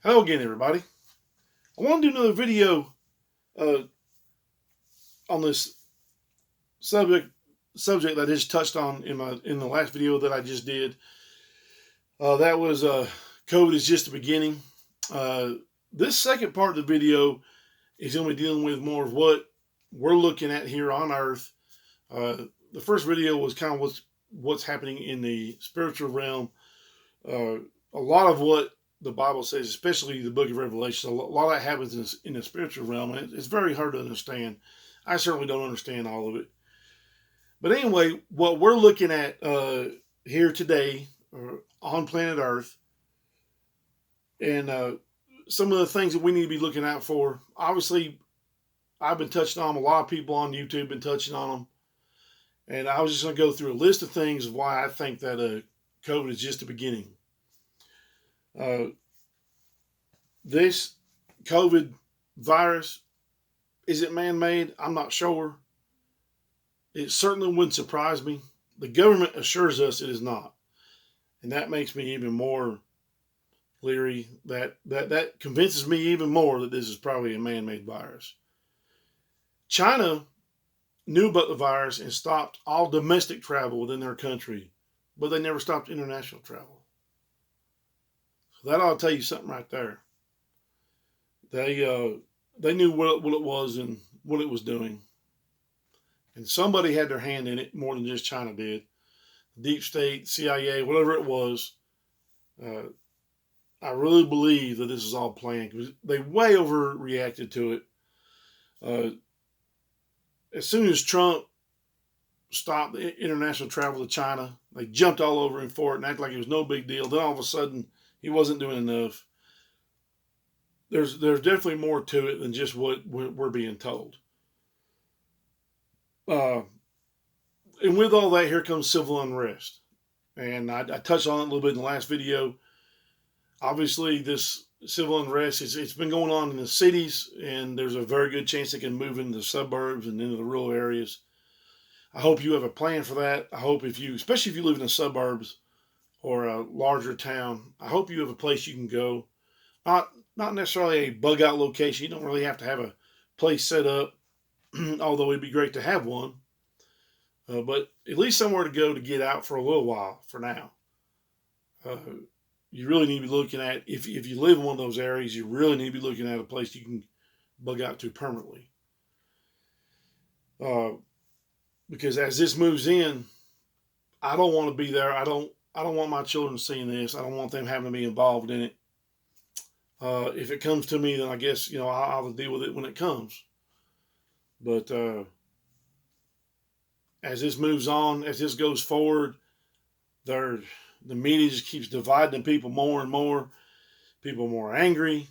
Hello again, everybody. I want to do another video uh, on this subject that I just touched on in the last video that I just did. That was COVID is just the beginning. This second part of the video is going to be dealing with more of what we're looking at here on Earth. The first video was kind of what's happening in the spiritual realm. A lot of what the Bible says, especially the book of Revelation, a lot of that happens in the spiritual realm, and it's very hard to understand. I certainly don't understand all of it. But anyway, what we're looking at here today on planet Earth, and some of the things that we need to be looking out for, obviously, I've been touching on them. A lot of people on YouTube have been touching on them. And I was just going to go through a list of things of why I think that COVID is just the beginning. This COVID virus, is it man-made? I'm not sure. It certainly wouldn't surprise me. The government assures us it is not. And that makes me even more leery. That convinces me even more that this is probably a man-made virus. China knew about the virus and stopped all domestic travel within their country, but they never stopped international travel. That ought to tell you something right there. They knew what it was and what it was doing. And somebody had their hand in it more than just China did. Deep State, CIA, whatever it was. I really believe that this is all planned because they way overreacted to it. As soon as Trump stopped the international travel to China, they jumped all over him for it and acted like it was no big deal. Then all of a sudden, he wasn't doing enough. There's definitely more to it than just what we're being told. And with all that, here comes civil unrest. And I touched on it a little bit in the last video. Obviously, this civil unrest, it's been going on in the cities, and there's a very good chance it can move into the suburbs and into the rural areas. I hope you have a plan for that. I hope especially if you live in the suburbs or a larger town, I hope you have a place you can go. Not necessarily a bug out location. You don't really have to have a place set up, although it'd be great to have one. But at least somewhere to go to get out for a little while for now. You really need to be looking at, if you live in one of those areas, you really need to be looking at a place you can bug out to permanently. Because as this moves in, I don't want to be there. I don't want my children seeing this. I don't want them having to be involved in it. If it comes to me, then I guess, I'll deal with it when it comes. But as this moves on, as this goes forward, the media just keeps dividing people more and more. People are more angry.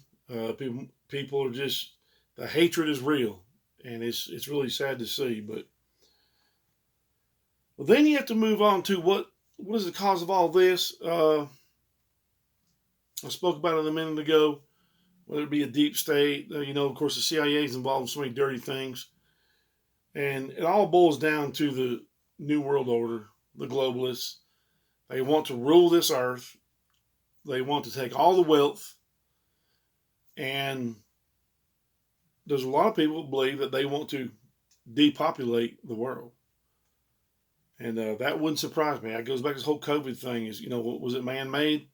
People are just, the hatred is real. And it's really sad to see. But then you have to move on to what is the cause of all this? I spoke about it a minute ago, whether it be a deep state. Of course, the CIA is involved in so many dirty things. And it all boils down to the New World Order, the globalists. They want to rule this earth. They want to take all the wealth. And there's a lot of people who believe that they want to depopulate the world. And that wouldn't surprise me. That goes back to this whole COVID thing is, was it man-made?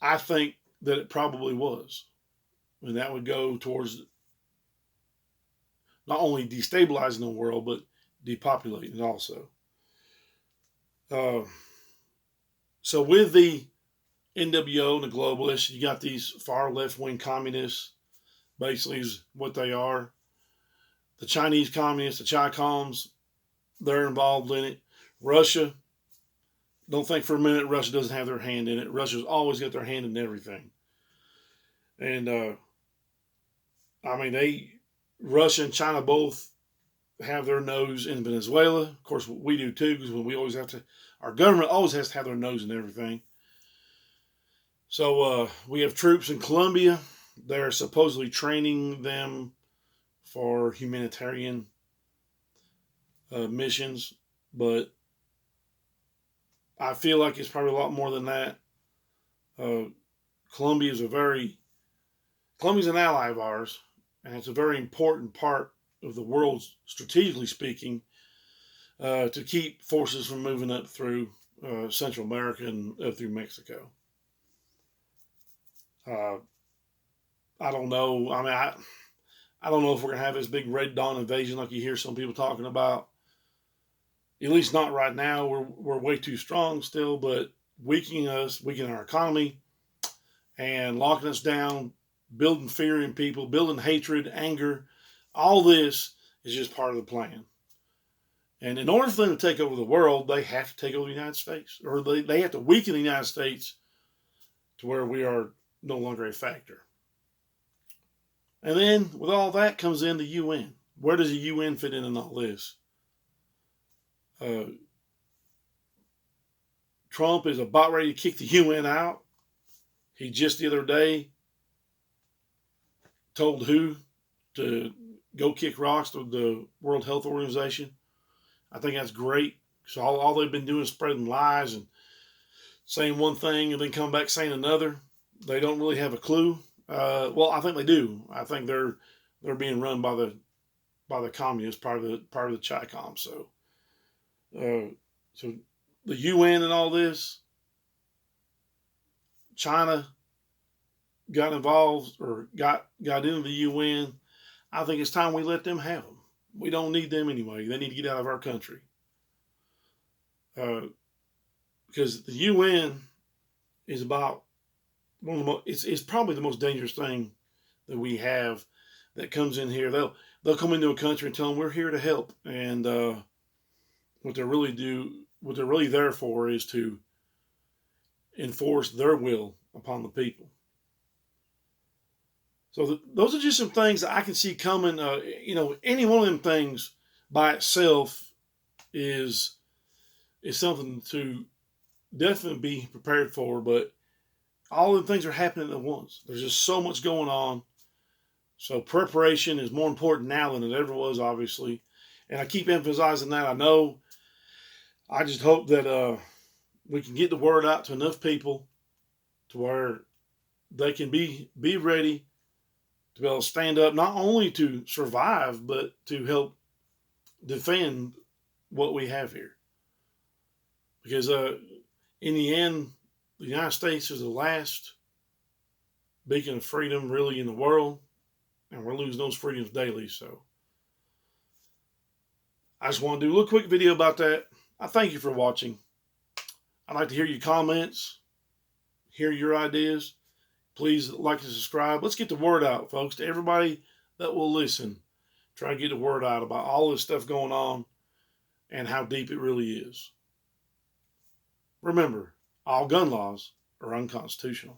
I think that it probably was. And that would go towards not only destabilizing the world, but depopulating it also. So with the NWO and the globalists, you got these far left-wing communists, basically is what they are. The Chinese communists, the Chi-Coms, they're involved in it. Russia, don't think for a minute Russia doesn't have their hand in it. Russia's always got their hand in everything. And, Russia and China both have their nose in Venezuela. Of course, we do too, because our government always has to have their nose in everything. So we have troops in Colombia. They're supposedly training them for humanitarian missions, but I feel like it's probably a lot more than that. Colombia is a very Colombia's an ally of ours, and it's a very important part of the world, strategically speaking, to keep forces from moving up through Central America and up through Mexico. Uh, I don't know. I mean, I don't know if we're going to have this big Red Dawn invasion like you hear some people talking about. At least not right now. We're way too strong still, but weakening us, weakening our economy, and locking us down, building fear in people, building hatred, anger. All this is just part of the plan. And in order for them to take over the world, they have to take over the United States, or they have to weaken the United States to where we are no longer a factor. And then with all that comes in the UN. Where does the UN fit in all this? Trump is about ready to kick the UN out. He just the other day told WHO to go kick rocks to the World Health Organization. I think that's great. So all they've been doing is spreading lies and saying one thing and then come back saying another. They don't really have a clue. Well, I think they do. I think they're being run by the communists, part of the Chi-Com. So the UN and all this, China got involved or got into the UN. I think it's time we let them have them. We don't need them anyway. They need to get out of our country. Because the UN is about one of the most, it's probably the most dangerous thing that we have that comes in here. They'll come into a country and tell them we're here to help, and what they're really there for is to enforce their will upon the people. So those are just some things that I can see coming. Any one of them things by itself is something to definitely be prepared for. But all of the things are happening at once. There's just so much going on. So preparation is more important now than it ever was, obviously. And I keep emphasizing that. I just hope that we can get the word out to enough people to where they can be ready to be able to stand up, not only to survive, but to help defend what we have here. Because in the end, the United States is the last beacon of freedom really in the world, and we're losing those freedoms daily. So I just want to do a little quick video about that. I thank you for watching. I'd like to hear your comments, hear your ideas. Please like and subscribe. Let's get the word out, folks, to everybody that will listen. Try to get the word out about all this stuff going on and how deep it really is. Remember, all gun laws are unconstitutional.